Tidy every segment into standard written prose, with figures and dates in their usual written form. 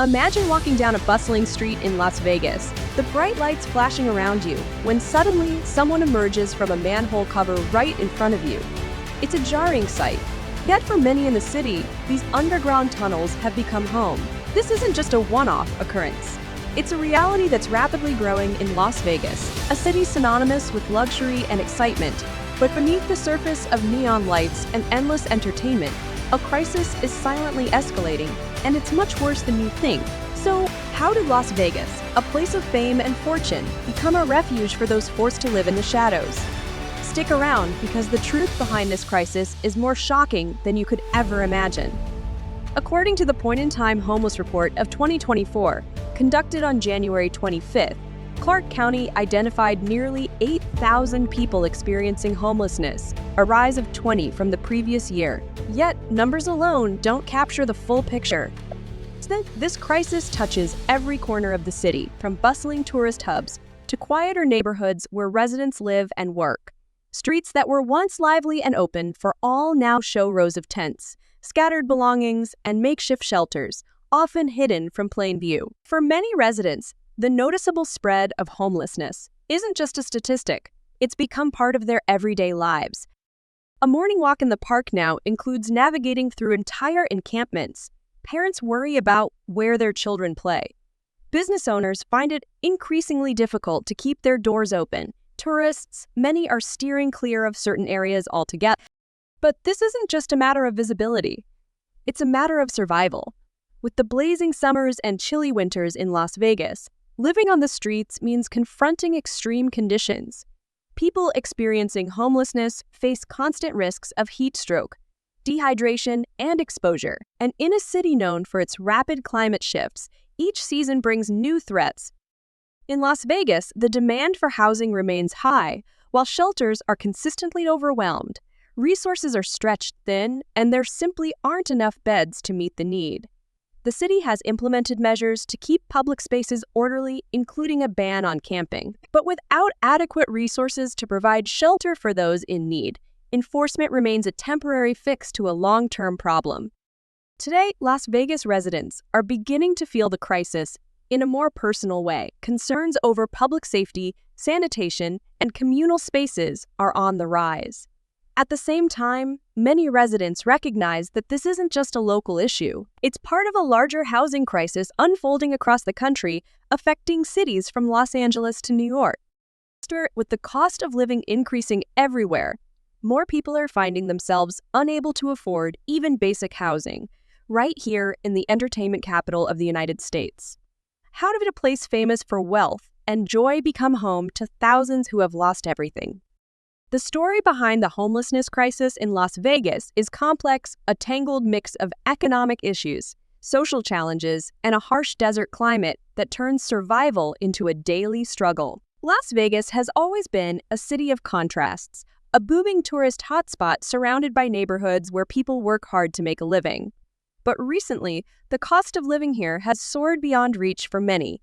Imagine walking down a bustling street in Las Vegas, the bright lights flashing around you, when suddenly someone emerges from a manhole cover right in front of you. It's a jarring sight. Yet for many in the city, these underground tunnels have become home. This isn't just a one-off occurrence. It's a reality that's rapidly growing in Las Vegas, a city synonymous with luxury and excitement. But beneath the surface of neon lights and endless entertainment, a crisis is silently escalating, and it's much worse than you think. So, how did Las Vegas, a place of fame and fortune, become a refuge for those forced to live in the shadows? Stick around, because the truth behind this crisis is more shocking than you could ever imagine. According to the point-in-time homeless report of 2024, conducted on January 25th, Clark County identified nearly 8,000 people experiencing homelessness, a rise of 20 from the previous year. Yet, numbers alone don't capture the full picture. This crisis touches every corner of the city, from bustling tourist hubs to quieter neighborhoods where residents live and work. Streets that were once lively and open for all now show rows of tents, scattered belongings, and makeshift shelters, often hidden from plain view. For many residents, the noticeable spread of homelessness isn't just a statistic. It's become part of their everyday lives. A morning walk in the park now includes navigating through entire encampments. Parents worry about where their children play. Business owners find it increasingly difficult to keep their doors open. Tourists, many are steering clear of certain areas altogether. But this isn't just a matter of visibility. It's a matter of survival. With the blazing summers and chilly winters in Las Vegas, living on the streets means confronting extreme conditions. People experiencing homelessness face constant risks of heat stroke, dehydration, and exposure. And in a city known for its rapid climate shifts, each season brings new threats. In Las Vegas, the demand for housing remains high, while shelters are consistently overwhelmed. Resources are stretched thin, and there simply aren't enough beds to meet the need. The city has implemented measures to keep public spaces orderly, including a ban on camping. But without adequate resources to provide shelter for those in need, enforcement remains a temporary fix to a long-term problem. Today, Las Vegas residents are beginning to feel the crisis in a more personal way. Concerns over public safety, sanitation, and communal spaces are on the rise. At the same time, many residents recognize that this isn't just a local issue. It's part of a larger housing crisis unfolding across the country, affecting cities from Los Angeles to New York. With the cost of living increasing everywhere, more people are finding themselves unable to afford even basic housing, right here in the entertainment capital of the United States. How did a place famous for wealth and joy become home to thousands who have lost everything? The story behind the homelessness crisis in Las Vegas is complex, a tangled mix of economic issues, social challenges, and a harsh desert climate that turns survival into a daily struggle. Las Vegas has always been a city of contrasts, a booming tourist hotspot surrounded by neighborhoods where people work hard to make a living. But recently, the cost of living here has soared beyond reach for many.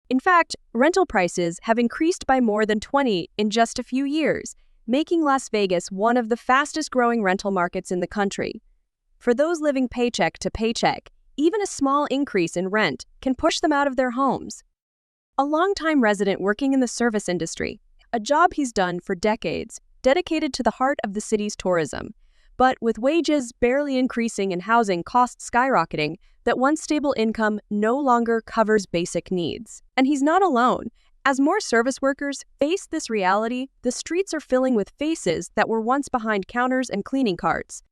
In fact, rental prices have increased by more than 20 in just a few years, making Las Vegas one of the fastest-growing rental markets in the country. For those living paycheck to paycheck, even a small increase in rent can push them out of their homes. A longtime resident working in the service industry, a job he's done for decades, dedicated to the heart of the city's tourism. But with wages barely increasing and housing costs skyrocketing, that one stable income no longer covers basic needs. And he's not alone. As more service workers face this reality, the streets are filling with faces that were once behind counters and cleaning carts.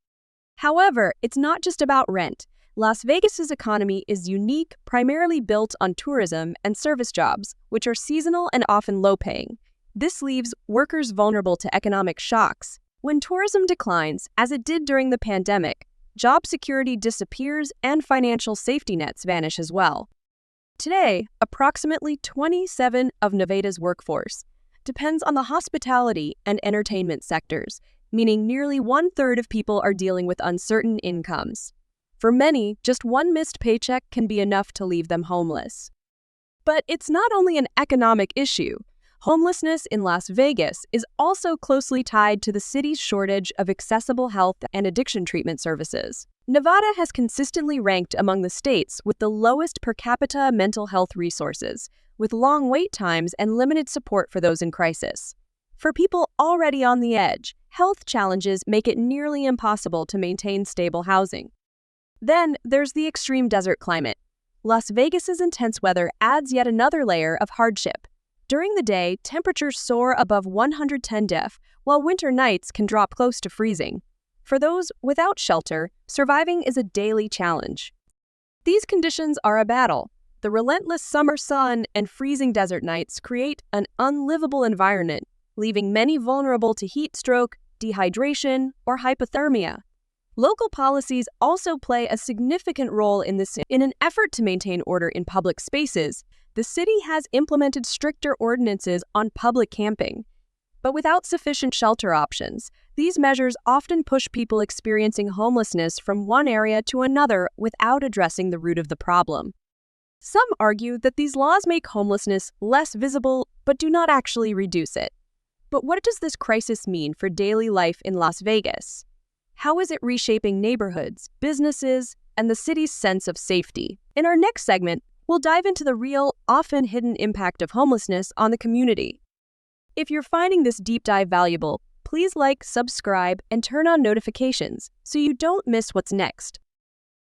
However, it's not just about rent. Las Vegas's economy is unique, primarily built on tourism and service jobs, which are seasonal and often low-paying. This leaves workers vulnerable to economic shocks. When tourism declines, as it did during the pandemic, job security disappears and financial safety nets vanish as well. Today, approximately 27% of Nevada's workforce depends on the hospitality and entertainment sectors, meaning nearly 1/3 of people are dealing with uncertain incomes. For many, just one missed paycheck can be enough to leave them homeless. But it's not only an economic issue. Homelessness in Las Vegas is also closely tied to the city's shortage of accessible health and addiction treatment services. Nevada has consistently ranked among the states with the lowest per capita mental health resources, with long wait times and limited support for those in crisis. For people already on the edge, health challenges make it nearly impossible to maintain stable housing. Then there's the extreme desert climate. Las Vegas's intense weather adds yet another layer of hardship. During the day, temperatures soar above 110 degrees, while winter nights can drop close to freezing. For those without shelter, surviving is a daily challenge. These conditions are a battle. The relentless summer sun and freezing desert nights create an unlivable environment, leaving many vulnerable to heat stroke, dehydration, or hypothermia. Local policies also play a significant role in this. In an effort to maintain order in public spaces, the city has implemented stricter ordinances on public camping. But without sufficient shelter options, these measures often push people experiencing homelessness from one area to another without addressing the root of the problem. Some argue that these laws make homelessness less visible but do not actually reduce it. But what does this crisis mean for daily life in Las Vegas? How is it reshaping neighborhoods, businesses, and the city's sense of safety? In our next segment, we'll dive into the real, often hidden impact of homelessness on the community. If you're finding this deep dive valuable, please like, subscribe, and turn on notifications so you don't miss what's next.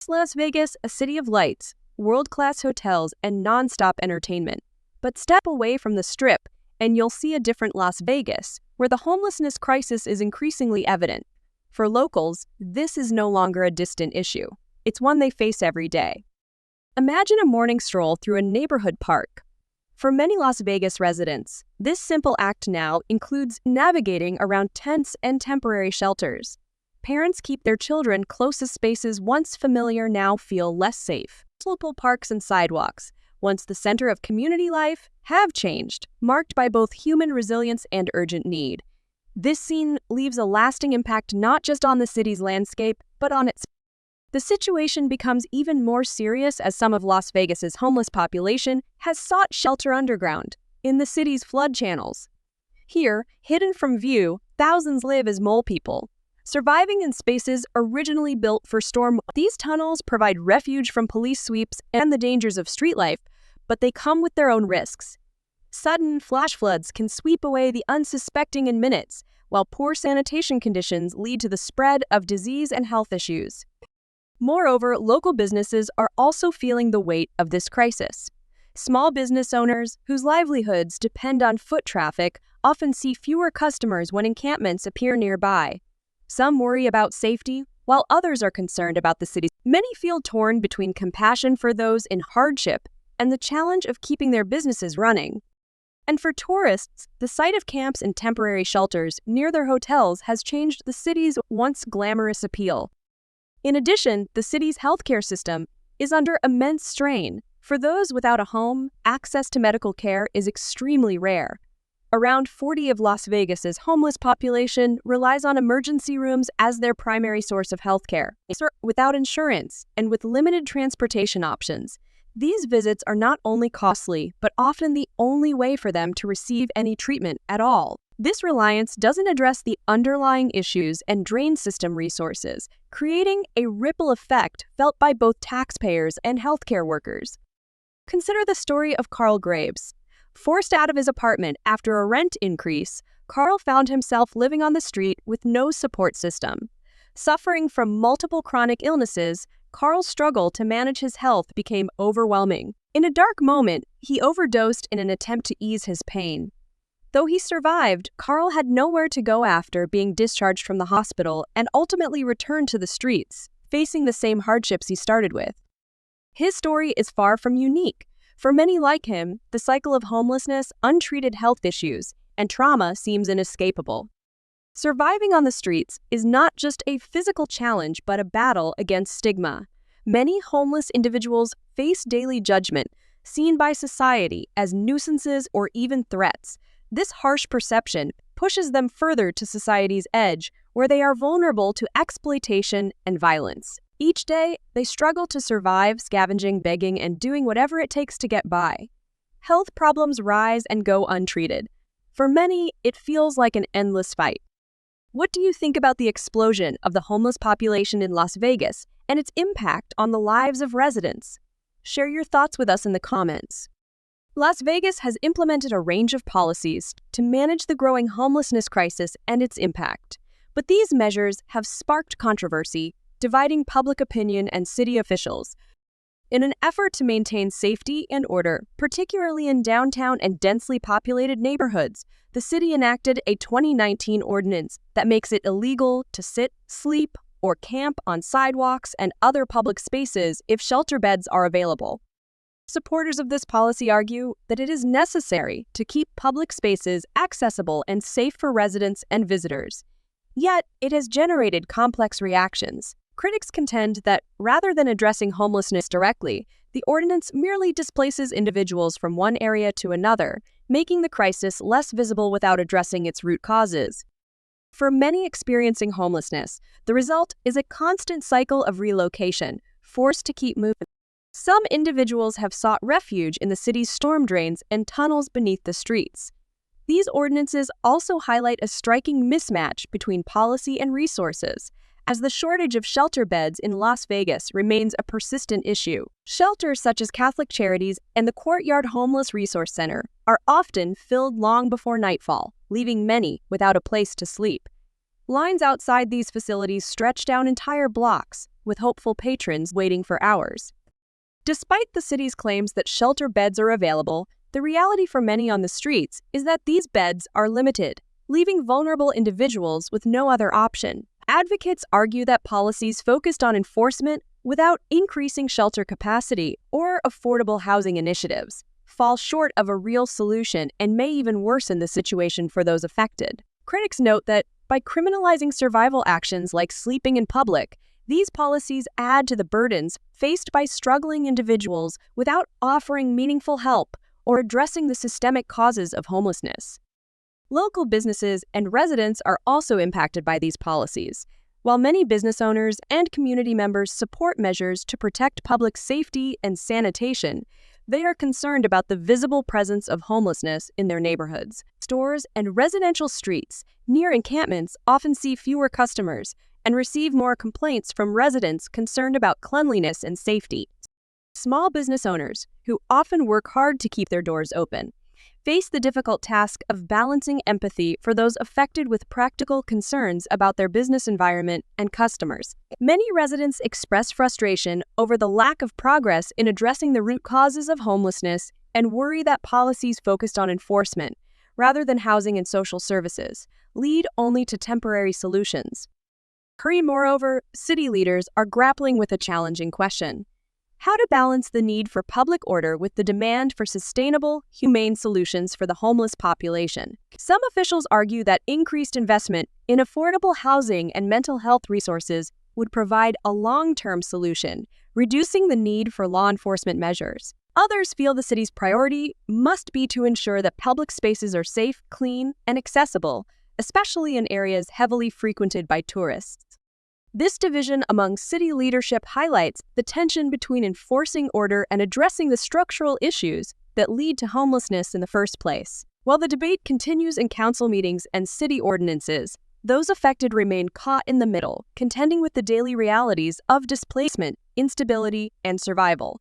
Las Vegas, a city of lights, world-class hotels, and non-stop entertainment. But step away from the Strip, and you'll see a different Las Vegas, where the homelessness crisis is increasingly evident. For locals, this is no longer a distant issue. It's one they face every day. Imagine a morning stroll through a neighborhood park. For many Las Vegas residents, this simple act now includes navigating around tents and temporary shelters. Parents keep their children close as spaces once familiar now feel less safe. Local parks and sidewalks, once the center of community life, have changed, marked by both human resilience and urgent need. This scene leaves a lasting impact not just on the city's landscape, but on its. The situation becomes even more serious as some of Las Vegas's homeless population has sought shelter underground, in the city's flood channels. Here, hidden from view, thousands live as mole people, surviving in spaces originally built for storm. These tunnels provide refuge from police sweeps and the dangers of street life, but they come with their own risks. Sudden flash floods can sweep away the unsuspecting in minutes, while poor sanitation conditions lead to the spread of disease and health issues. Moreover, local businesses are also feeling the weight of this crisis. Small business owners, whose livelihoods depend on foot traffic, often see fewer customers when encampments appear nearby. Some worry about safety, while others are concerned about the city. Many feel torn between compassion for those in hardship and the challenge of keeping their businesses running. And for tourists, the sight of camps and temporary shelters near their hotels has changed the city's once glamorous appeal. In addition, the city's healthcare system is under immense strain. For those without a home, access to medical care is extremely rare. Around 40% of Las Vegas's homeless population relies on emergency rooms as their primary source of healthcare. Without insurance and with limited transportation options, these visits are not only costly, but often the only way for them to receive any treatment at all. This reliance doesn't address the underlying issues and drain system resources, creating a ripple effect felt by both taxpayers and healthcare workers. Consider the story of Carl Graves. Forced out of his apartment after a rent increase, Carl found himself living on the street with no support system. Suffering from multiple chronic illnesses, Carl's struggle to manage his health became overwhelming. In a dark moment, he overdosed in an attempt to ease his pain. Though he survived, Carl had nowhere to go after being discharged from the hospital and ultimately returned to the streets, facing the same hardships he started with. His story is far from unique. For many like him, the cycle of homelessness, untreated health issues, and trauma seems inescapable. Surviving on the streets is not just a physical challenge but a battle against stigma. Many homeless individuals face daily judgment, seen by society as nuisances or even threats. This harsh perception pushes them further to society's edge, where they are vulnerable to exploitation and violence. Each day, they struggle to survive, scavenging, begging, and doing whatever it takes to get by. Health problems rise and go untreated. For many, it feels like an endless fight. What do you think about the explosion of the homeless population in Las Vegas and its impact on the lives of residents? Share your thoughts with us in the comments. Las Vegas has implemented a range of policies to manage the growing homelessness crisis and its impact. But these measures have sparked controversy, dividing public opinion and city officials. In an effort to maintain safety and order, particularly in downtown and densely populated neighborhoods, the city enacted a 2019 ordinance that makes it illegal to sit, sleep, or camp on sidewalks and other public spaces if shelter beds are available. Supporters of this policy argue that it is necessary to keep public spaces accessible and safe for residents and visitors. Yet, it has generated complex reactions. Critics contend that, rather than addressing homelessness directly, the ordinance merely displaces individuals from one area to another, making the crisis less visible without addressing its root causes. For many experiencing homelessness, the result is a constant cycle of relocation, forced to keep moving. Some individuals have sought refuge in the city's storm drains and tunnels beneath the streets. These ordinances also highlight a striking mismatch between policy and resources, as the shortage of shelter beds in Las Vegas remains a persistent issue. Shelters such as Catholic Charities and the Courtyard Homeless Resource Center are often filled long before nightfall, leaving many without a place to sleep. Lines outside these facilities stretch down entire blocks, with hopeful patrons waiting for hours. Despite the city's claims that shelter beds are available, the reality for many on the streets is that these beds are limited, leaving vulnerable individuals with no other option. Advocates argue that policies focused on enforcement without increasing shelter capacity or affordable housing initiatives fall short of a real solution and may even worsen the situation for those affected. Critics note that by criminalizing survival actions like sleeping in public, these policies add to the burdens faced by struggling individuals without offering meaningful help or addressing the systemic causes of homelessness. Local businesses and residents are also impacted by these policies. While many business owners and community members support measures to protect public safety and sanitation, they are concerned about the visible presence of homelessness in their neighborhoods. Stores and residential streets near encampments often see fewer customers and receive more complaints from residents concerned about cleanliness and safety. Small business owners, who often work hard to keep their doors open, face the difficult task of balancing empathy for those affected with practical concerns about their business environment and customers. Many residents express frustration over the lack of progress in addressing the root causes of homelessness and worry that policies focused on enforcement, rather than housing and social services, lead only to temporary solutions. Moreover, city leaders are grappling with a challenging question: how to balance the need for public order with the demand for sustainable, humane solutions for the homeless population. Some officials argue that increased investment in affordable housing and mental health resources would provide a long-term solution, reducing the need for law enforcement measures. Others feel the city's priority must be to ensure that public spaces are safe, clean, and accessible, especially in areas heavily frequented by tourists. This division among city leadership highlights the tension between enforcing order and addressing the structural issues that lead to homelessness in the first place. While the debate continues in council meetings and city ordinances, those affected remain caught in the middle, contending with the daily realities of displacement, instability, and survival.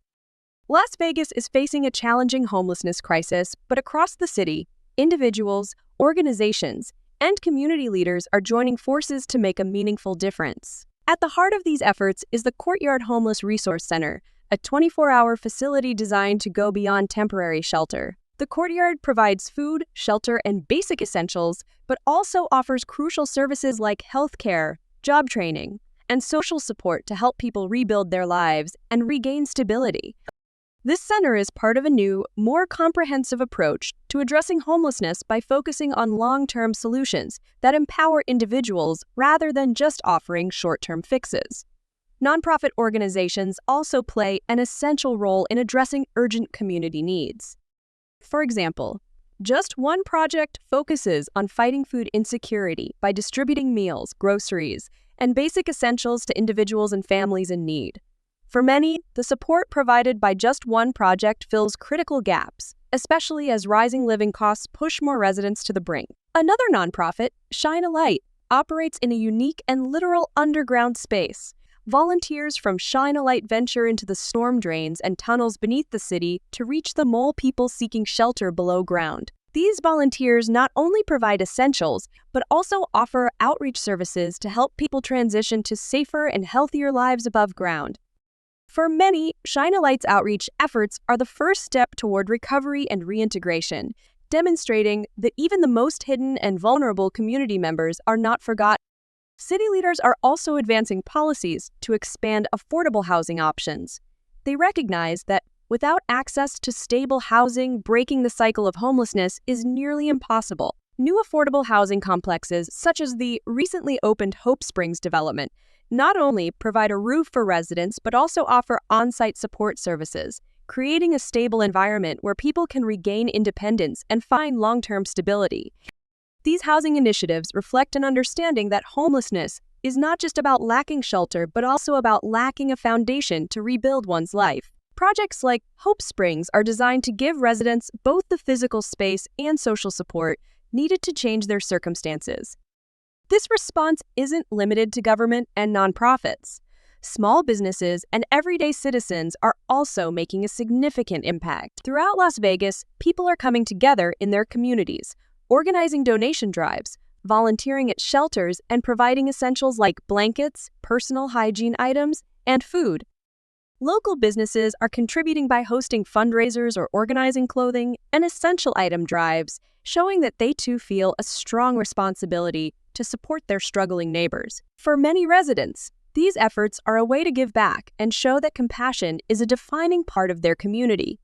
Las Vegas is facing a challenging homelessness crisis, but across the city, individuals, organizations, and community leaders are joining forces to make a meaningful difference. At the heart of these efforts is the Courtyard Homeless Resource Center, a 24-hour facility designed to go beyond temporary shelter. The Courtyard provides food, shelter, and basic essentials, but also offers crucial services like healthcare, job training, and social support to help people rebuild their lives and regain stability. This center is part of a new, more comprehensive approach to addressing homelessness by focusing on long-term solutions that empower individuals rather than just offering short-term fixes. Nonprofit organizations also play an essential role in addressing urgent community needs. For example, Just One project focuses on fighting food insecurity by distributing meals, groceries, and basic essentials to individuals and families in need. For many, the support provided by Just One project fills critical gaps, especially as rising living costs push more residents to the brink. Another nonprofit, Shine a Light, operates in a unique and literal underground space. Volunteers from Shine a Light venture into the storm drains and tunnels beneath the city to reach the mole people seeking shelter below ground. These volunteers not only provide essentials, but also offer outreach services to help people transition to safer and healthier lives above ground. For many, Shine a Light's outreach efforts are the first step toward recovery and reintegration, demonstrating that even the most hidden and vulnerable community members are not forgotten. City leaders are also advancing policies to expand affordable housing options. They recognize that without access to stable housing, breaking the cycle of homelessness is nearly impossible. New affordable housing complexes, such as the recently opened Hope Springs development, not only provide a roof for residents but also offer on-site support services, creating a stable environment where people can regain independence and find long-term stability. These housing initiatives reflect an understanding that homelessness is not just about lacking shelter, but also about lacking a foundation to rebuild one's life. Projects like Hope Springs are designed to give residents both the physical space and social support needed to change their circumstances. This response isn't limited to government and nonprofits. Small businesses and everyday citizens are also making a significant impact. Throughout Las Vegas, people are coming together in their communities, organizing donation drives, volunteering at shelters, and providing essentials like blankets, personal hygiene items, and food. Local businesses are contributing by hosting fundraisers or organizing clothing and essential item drives, showing that they too feel a strong responsibility to support their struggling neighbors. For many residents, these efforts are a way to give back and show that compassion is a defining part of their community.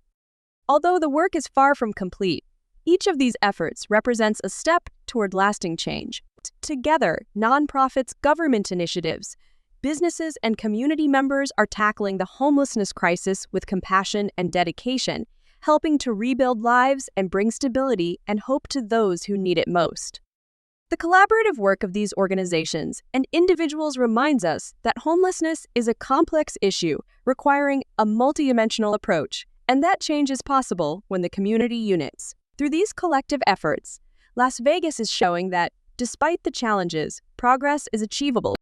Although the work is far from complete, each of these efforts represents a step toward lasting change. Together, nonprofits, government initiatives, businesses, and community members are tackling the homelessness crisis with compassion and dedication, helping to rebuild lives and bring stability and hope to those who need it most. The collaborative work of these organizations and individuals reminds us that homelessness is a complex issue requiring a multidimensional approach, and that change is possible when the community unites. Through these collective efforts, Las Vegas is showing that, despite the challenges, progress is achievable.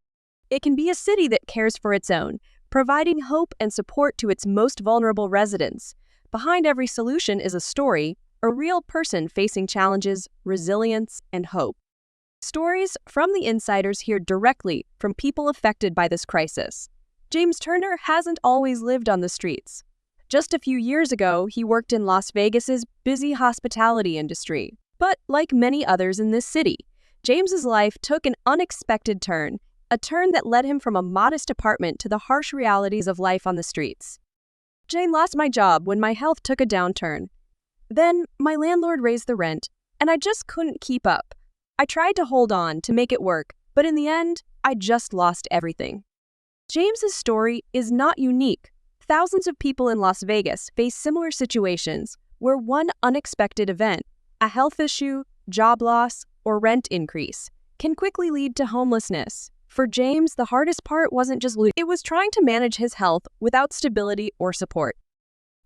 It can be a city that cares for its own, providing hope and support to its most vulnerable residents. Behind every solution is a story, a real person facing challenges, resilience, and hope. Stories from the insiders hear directly from people affected by this crisis. James Turner hasn't always lived on the streets. Just a few years ago, he worked in Las Vegas's busy hospitality industry. But like many others in this city, James's life took an unexpected turn, a turn that led him from a modest apartment to the harsh realities of life on the streets. "Jane, lost my job when my health took a downturn. Then my landlord raised the rent, and I just couldn't keep up. I tried to hold on to make it work, but in the end, I just lost everything." James's story is not unique. Thousands of people in Las Vegas face similar situations where one unexpected event, a health issue, job loss, or rent increase, can quickly lead to homelessness. For James, the hardest part wasn't just losing, it was trying to manage his health without stability or support.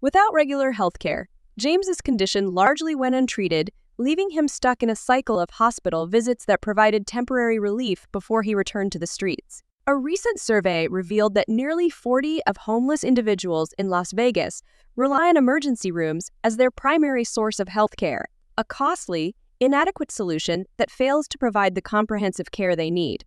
Without regular health care, James's condition largely went untreated, leaving him stuck in a cycle of hospital visits that provided temporary relief before he returned to the streets. A recent survey revealed that nearly 40 of homeless individuals in Las Vegas rely on emergency rooms as their primary source of health care, a costly, inadequate solution that fails to provide the comprehensive care they need.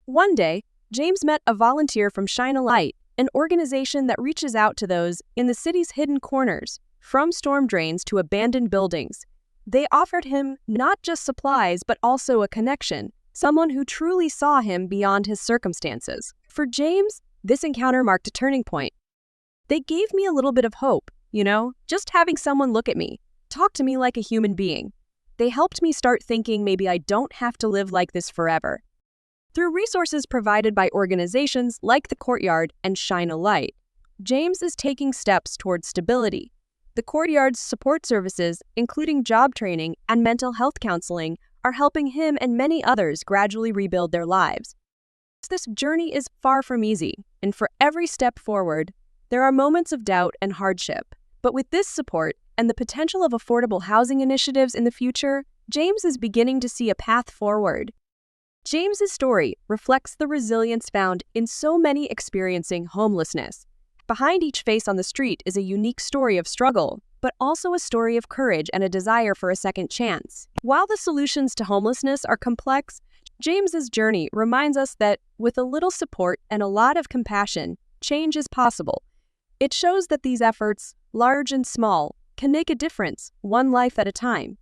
One day, James met a volunteer from Shine a Light, an organization that reaches out to those in the city's hidden corners, from storm drains to abandoned buildings. They offered him not just supplies, but also a connection, someone who truly saw him beyond his circumstances. For James, this encounter marked a turning point. "They gave me a little bit of hope, just having someone look at me, talk to me like a human being. They helped me start thinking maybe I don't have to live like this forever." Through resources provided by organizations like the Courtyard and Shine a Light, James is taking steps towards stability. The Courtyard's support services, including job training and mental health counseling, are helping him and many others gradually rebuild their lives. This journey is far from easy, and for every step forward, there are moments of doubt and hardship. But with this support, and the potential of affordable housing initiatives in the future, James is beginning to see a path forward. James's story reflects the resilience found in so many experiencing homelessness. Behind each face on the street is a unique story of struggle, but also a story of courage and a desire for a second chance. While the solutions to homelessness are complex, James's journey reminds us that with a little support and a lot of compassion, change is possible. It shows that these efforts, large and small, can make a difference, one life at a time.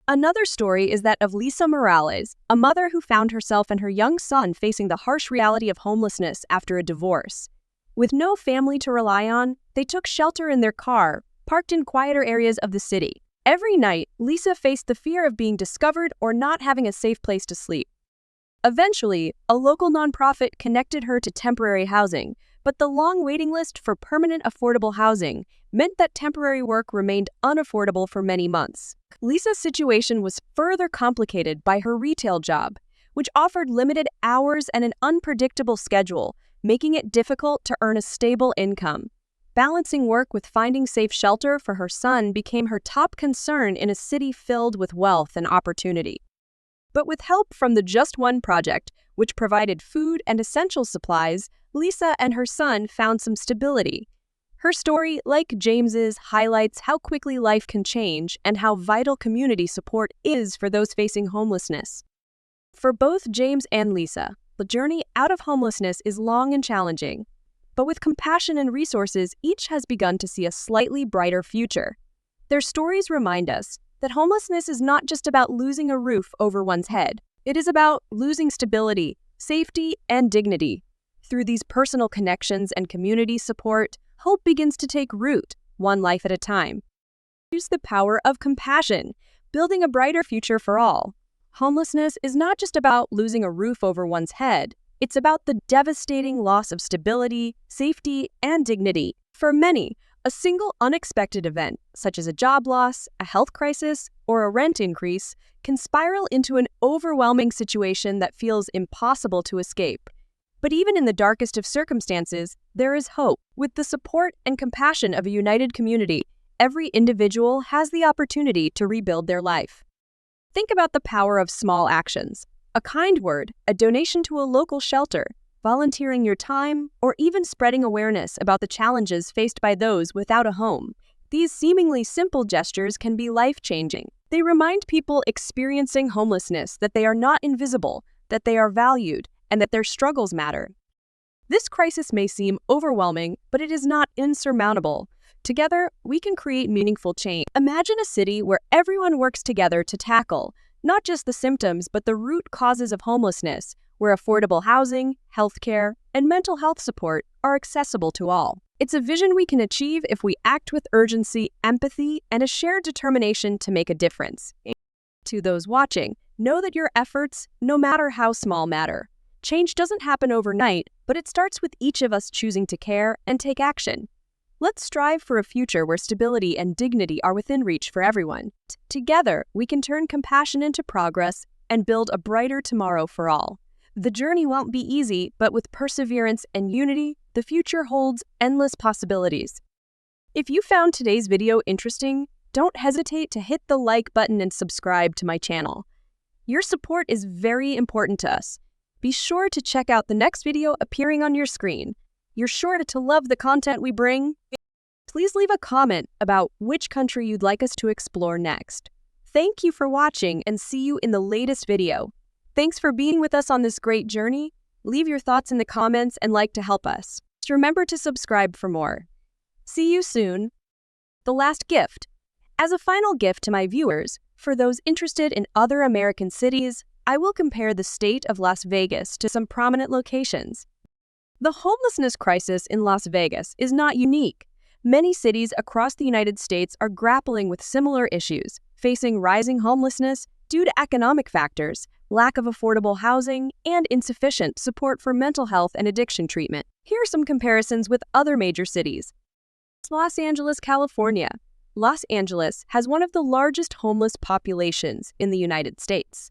Another story is that of Lisa Morales, a mother who found herself and her young son facing the harsh reality of homelessness after a divorce. With no family to rely on, they took shelter in their car, parked in quieter areas of the city. Every night, Lisa faced the fear of being discovered or not having a safe place to sleep. Eventually, a local nonprofit connected her to temporary housing, but the long waiting list for permanent affordable housing meant that temporary work remained unaffordable for many months. Lisa's situation was further complicated by her retail job, which offered limited hours and an unpredictable schedule, making it difficult to earn a stable income. Balancing work with finding safe shelter for her son became her top concern in a city filled with wealth and opportunity. But with help from the Just One project, which provided food and essential supplies, Lisa and her son found some stability. Her story, like James's, highlights how quickly life can change and how vital community support is for those facing homelessness. For both James and Lisa, the journey out of homelessness is long and challenging. But with compassion and resources, each has begun to see a slightly brighter future. Their stories remind us that homelessness is not just about losing a roof over one's head. It is about losing stability, safety, and dignity. Through these personal connections and community support, hope begins to take root, one life at a time. Use the power of compassion, building a brighter future for all. Homelessness is not just about losing a roof over one's head. It's about the devastating loss of stability, safety, and dignity. For many, a single unexpected event, such as a job loss, a health crisis, or a rent increase, can spiral into an overwhelming situation that feels impossible to escape. But even in the darkest of circumstances, there is hope. With the support and compassion of a united community, every individual has the opportunity to rebuild their life. Think about the power of small actions. A kind word, a donation to a local shelter, volunteering your time, or even spreading awareness about the challenges faced by those without a home. These seemingly simple gestures can be life-changing. They remind people experiencing homelessness that they are not invisible, that they are valued, and that their struggles matter. This crisis may seem overwhelming, but it is not insurmountable. Together, we can create meaningful change. Imagine a city where everyone works together to tackle not just the symptoms, but the root causes of homelessness, where affordable housing, healthcare, and mental health support are accessible to all. It's a vision we can achieve if we act with urgency, empathy, and a shared determination to make a difference. To those watching, know that your efforts, no matter how small, matter. Change doesn't happen overnight, but it starts with each of us choosing to care and take action. Let's strive for a future where stability and dignity are within reach for everyone. Together, we can turn compassion into progress and build a brighter tomorrow for all. The journey won't be easy, but with perseverance and unity, the future holds endless possibilities. If you found today's video interesting, don't hesitate to hit the like button and subscribe to my channel. Your support is very important to us. Be sure to check out the next video appearing on your screen. You're sure to love the content we bring. Please leave a comment about which country you'd like us to explore next. Thank you for watching and see you in the latest video. Thanks for being with us on this great journey. Leave your thoughts in the comments and like to help us. Just remember to subscribe for more. See you soon. The last gift. As a final gift to my viewers, for those interested in other American cities, I will compare the state of Las Vegas to some prominent locations. The homelessness crisis in Las Vegas is not unique. Many cities across the United States are grappling with similar issues, facing rising homelessness due to economic factors, lack of affordable housing, and insufficient support for mental health and addiction treatment. Here are some comparisons with other major cities. Los Angeles, California. Los Angeles has one of the largest homeless populations in the United States.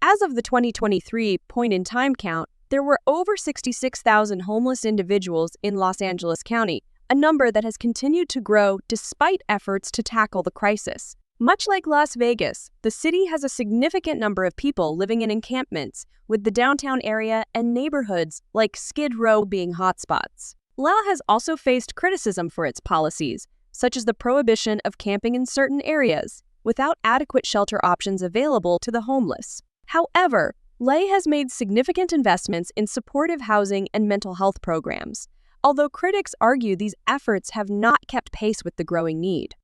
As of the 2023 point-in-time count, there were over 66,000 homeless individuals in Los Angeles County, a number that has continued to grow despite efforts to tackle the crisis. Much like Las Vegas, the city has a significant number of people living in encampments, with the downtown area and neighborhoods like Skid Row being hotspots. La has also faced criticism for its policies, such as the prohibition of camping in certain areas, without adequate shelter options available to the homeless. However, Leh has made significant investments in supportive housing and mental health programs, although critics argue these efforts have not kept pace with the growing need.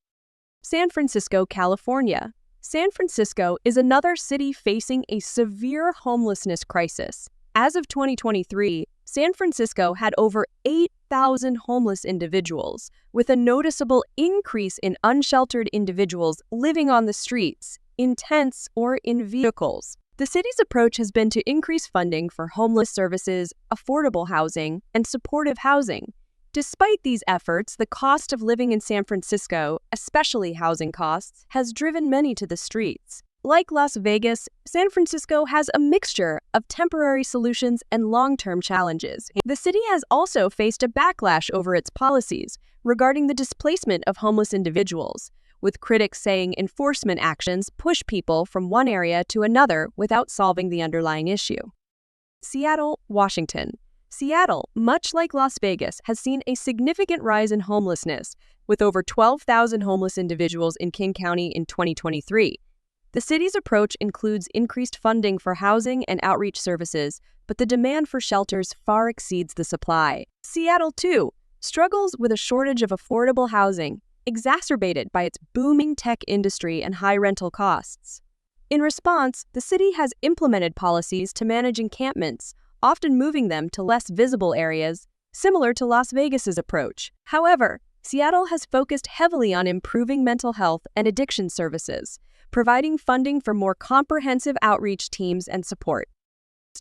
San Francisco, California. San Francisco is another city facing a severe homelessness crisis. As of 2023, San Francisco had over 8,000 homeless individuals, with a noticeable increase in unsheltered individuals living on the streets, in tents, or in vehicles. The city's approach has been to increase funding for homeless services, affordable housing, and supportive housing. Despite these efforts, the cost of living in San Francisco, especially housing costs, has driven many to the streets. Like Las Vegas, San Francisco has a mixture of temporary solutions and long-term challenges. The city has also faced a backlash over its policies regarding the displacement of homeless individuals, with critics saying enforcement actions push people from one area to another without solving the underlying issue. Seattle, Washington. Seattle, much like Las Vegas, has seen a significant rise in homelessness, with over 12,000 homeless individuals in King County in 2023. The city's approach includes increased funding for housing and outreach services, but the demand for shelters far exceeds the supply. Seattle, too, struggles with a shortage of affordable housing, exacerbated by its booming tech industry and high rental costs. In response, the city has implemented policies to manage encampments, often moving them to less visible areas, similar to Las Vegas's approach. However, Seattle has focused heavily on improving mental health and addiction services, providing funding for more comprehensive outreach teams and support.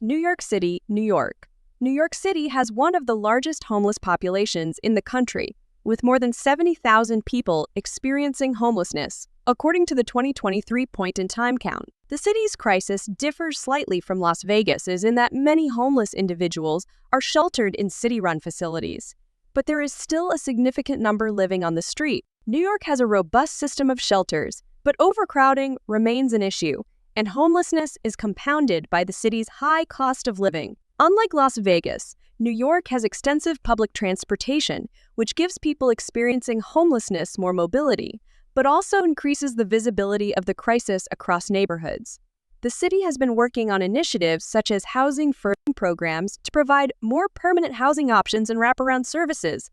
New York City, New York. New York City has one of the largest homeless populations in the country, with more than 70,000 people experiencing homelessness, according to the 2023 point-in-time count. The city's crisis differs slightly from Las Vegas's in that many homeless individuals are sheltered in city-run facilities, but there is still a significant number living on the street. New York has a robust system of shelters, but overcrowding remains an issue, and homelessness is compounded by the city's high cost of living. Unlike Las Vegas, New York has extensive public transportation, which gives people experiencing homelessness more mobility, but also increases the visibility of the crisis across neighborhoods. The city has been working on initiatives such as housing first programs to provide more permanent housing options and wraparound services,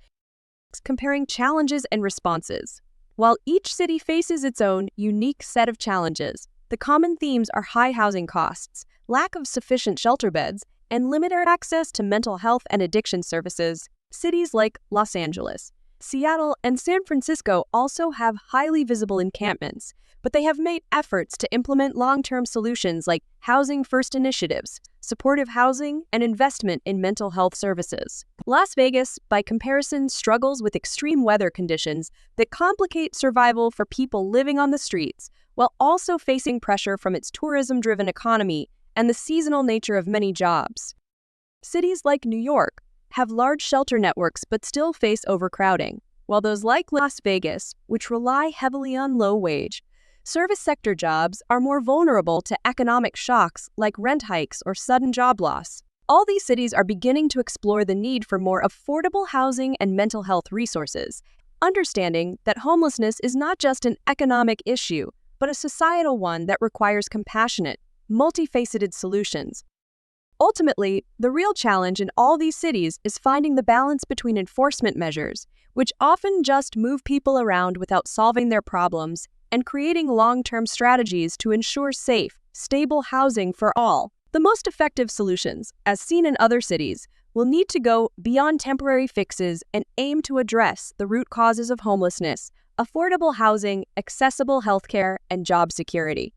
comparing challenges and responses. While each city faces its own unique set of challenges, the common themes are high housing costs, lack of sufficient shelter beds, and limited access to mental health and addiction services. Cities like Los Angeles, Seattle, and San Francisco also have highly visible encampments, but they have made efforts to implement long-term solutions like housing-first initiatives, supportive housing, and investment in mental health services. Las Vegas, by comparison, struggles with extreme weather conditions that complicate survival for people living on the streets, while also facing pressure from its tourism-driven economy and the seasonal nature of many jobs. Cities like New York have large shelter networks but still face overcrowding, while those like Las Vegas, which rely heavily on low-wage, service sector jobs, are more vulnerable to economic shocks like rent hikes or sudden job loss. All these cities are beginning to explore the need for more affordable housing and mental health resources, understanding that homelessness is not just an economic issue, but a societal one that requires compassionate, multifaceted solutions. Ultimately, the real challenge in all these cities is finding the balance between enforcement measures, which often just move people around without solving their problems, and creating long-term strategies to ensure safe, stable housing for all. The most effective solutions, as seen in other cities, will need to go beyond temporary fixes and aim to address the root causes of homelessness: affordable housing, accessible healthcare, and job security.